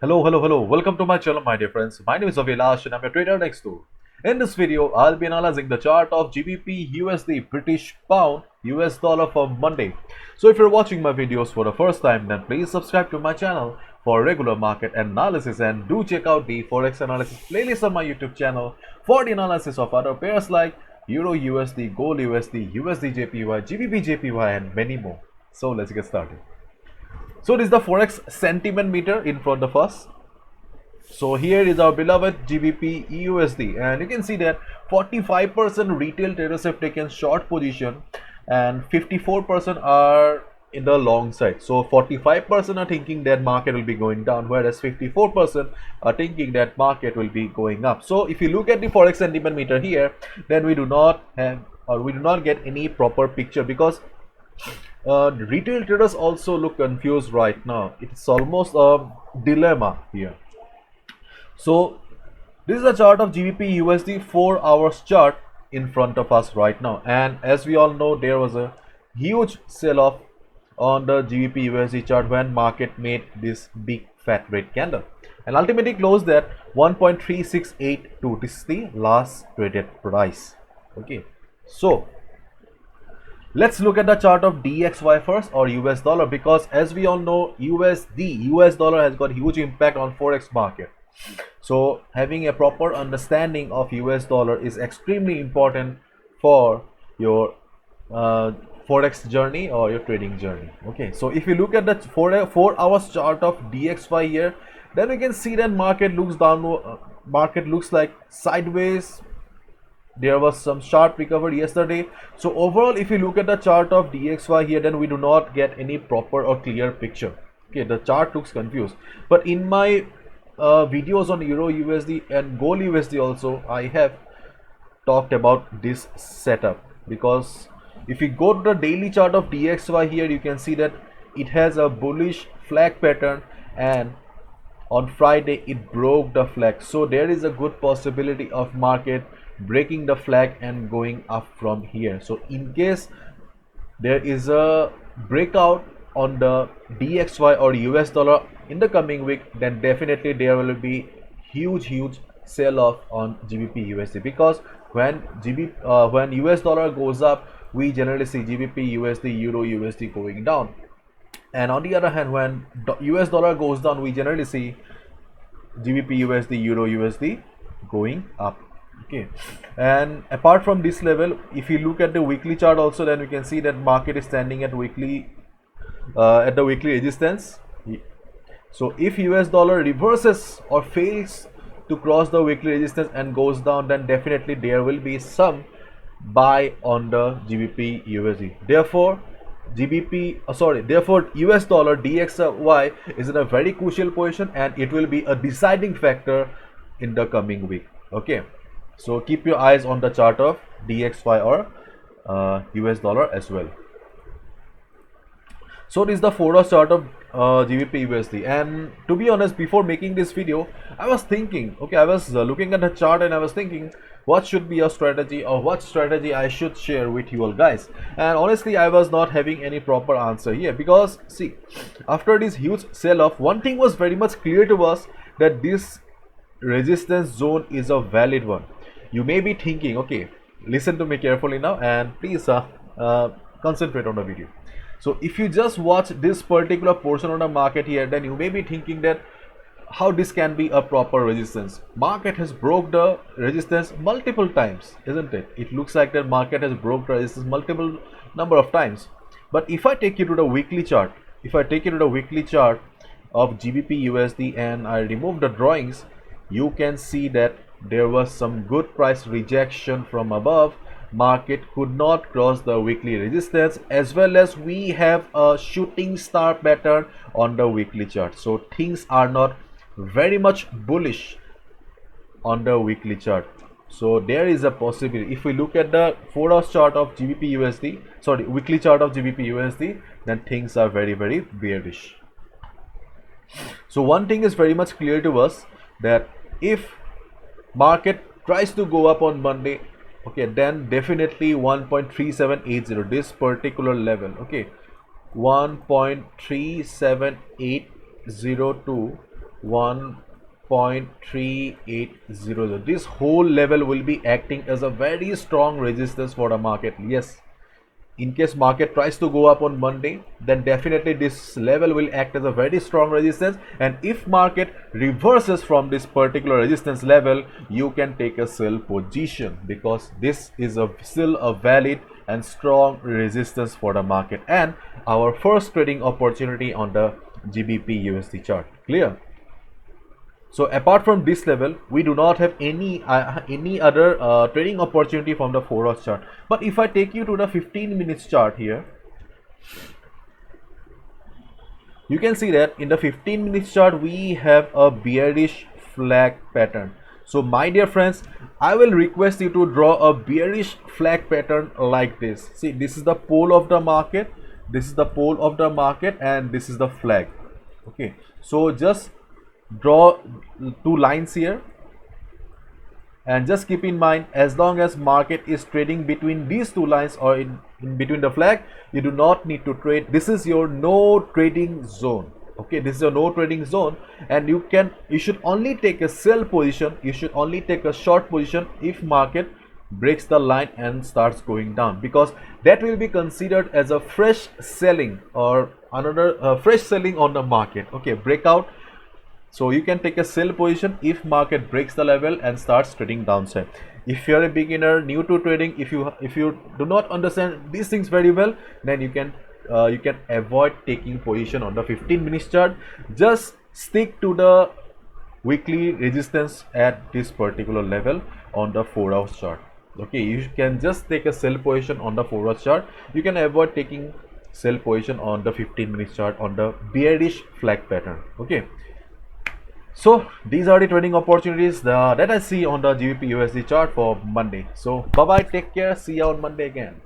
Hello. Welcome to my channel, my dear friends. My name is Avilash and I'm your trader next door. In this video, I'll be analyzing the chart of GBP USD British Pound US Dollar for Monday. So if you're watching my videos for the first time, then please subscribe to my channel for regular market analysis and do check out the Forex analysis playlist on my YouTube channel for the analysis of other pairs like Euro USD, Gold USD, USD JPY, GBP JPY and many more. So let's get started. So this is the Forex sentiment meter in front of us. So here is our beloved GBP USD, and you can see that 45% retail traders have taken short position and 54% are in the long side. So 45% are thinking that market will be going down, whereas 54% are thinking that market will be going up. So if you look at the Forex sentiment meter here, then we do not get any proper picture because retail traders also look confused right now. It's almost a dilemma here. So this is a chart of GBP USD 4 hours chart in front of us right now, and as we all know, there was a huge sell-off on the GBP USD chart when market made this big fat red candle and ultimately closed at 1.3682. This is the last traded price. Okay, so let's look at the chart of DXY first, or US dollar, because as we all know, US dollar has got huge impact on Forex market. So having a proper understanding of US dollar is extremely important for your Forex journey or your trading journey. Okay, so if you look at the 4 hours chart of DXY here, then we can see that market looks down, market looks like sideways. There was some sharp recovery yesterday. So overall, if you look at the chart of DXY here, then we do not get any proper or clear picture. Okay, the chart looks confused. But in my videos on Euro USD and Gold USD also, I have talked about this setup, because if you go to the daily chart of DXY here, you can see that it has a bullish flag pattern, and on Friday it broke the flag. So there is a good possibility of market breaking the flag and going up from here. So in case there is a breakout on the DXY or US dollar in the coming week, then definitely there will be huge sell off on GBP USD, because when US dollar goes up, we generally see GBP USD, Euro USD going down, and on the other hand, when US dollar goes down, we generally see GBP USD, Euro USD going up. Okay, and apart from this level, if you look at the weekly chart also, then we can see that market is standing at the weekly resistance. So if US dollar reverses or fails to cross the weekly resistance and goes down, then definitely there will be some buy on the GBP USD. Therefore therefore US dollar DXY is in a very crucial position, and it will be a deciding factor in the coming week. Okay, so keep your eyes on the chart of DXY or US dollar as well. So this is the 4 hour chart of GBP USD, and to be honest, before making this video, I was thinking, okay, I was looking at the chart and I was thinking what should be a strategy, or what strategy I should share with you all guys. And honestly, I was not having any proper answer here, because see, after this huge sell-off, one thing was very much clear to us, that this resistance zone is a valid one. You may be thinking, okay, listen to me carefully now and please concentrate on the video. So if you just watch this particular portion of the market here, then you may be thinking that how this can be a proper resistance. Market has broke the resistance multiple times, isn't it? It looks like that market has broke the resistance multiple number of times. But if I take you to the weekly chart, of GBP USD and I remove the drawings, you can see that there was some good price rejection from above. Market could not cross the weekly resistance, as well as we have a shooting star pattern on the weekly chart. So things are not very much bullish on the weekly chart. So there is a possibility, if we look at the 4 hours chart of GBP USD, weekly chart of GBP USD, then things are very bearish. So one thing is very much clear to us, that if market tries to go up on Monday, okay, then definitely 1.3780, this particular level, okay, 1.37802 1.3800. This whole level will be acting as a very strong resistance for the market. Yes, in case market tries to go up on Monday, then definitely this level will act as a very strong resistance, and if market reverses from this particular resistance level, you can take a sell position, because this is still a valid and strong resistance for the market and our first trading opportunity on the GBP USD chart. Clear? So apart from this level, we do not have any other trading opportunity from the 4-hour chart. But if I take you to the 15 minutes chart here, you can see that in the 15 minutes chart we have a bearish flag pattern. So my dear friends, I will request you to draw a bearish flag pattern like this. See, this is the pole of the market, this is the pole of the market, and this is the flag. Okay, so just draw two lines here, and just keep in mind, as long as market is trading between these two lines or in between the flag, you do not need to trade. This is your no trading zone. Okay, this is your no trading zone, and you should only take a sell position, you should only take a short position if market breaks the line and starts going down, because that will be considered as a fresh selling or another fresh selling on the market. Okay, breakout. So you can take a sell position if market breaks the level and starts trading downside. If you're a beginner, new to trading, if you do not understand these things very well, then you can avoid taking position on the 15 minutes chart. Just stick to the weekly resistance at this particular level on the 4-hour chart. Okay, you can just take a sell position on the 4-hour chart. You can avoid taking sell position on the 15 minutes chart on the bearish flag pattern. Okay, so these are the trading opportunities that I see on the GBP USD chart for Monday. So bye bye, take care, see you on Monday again.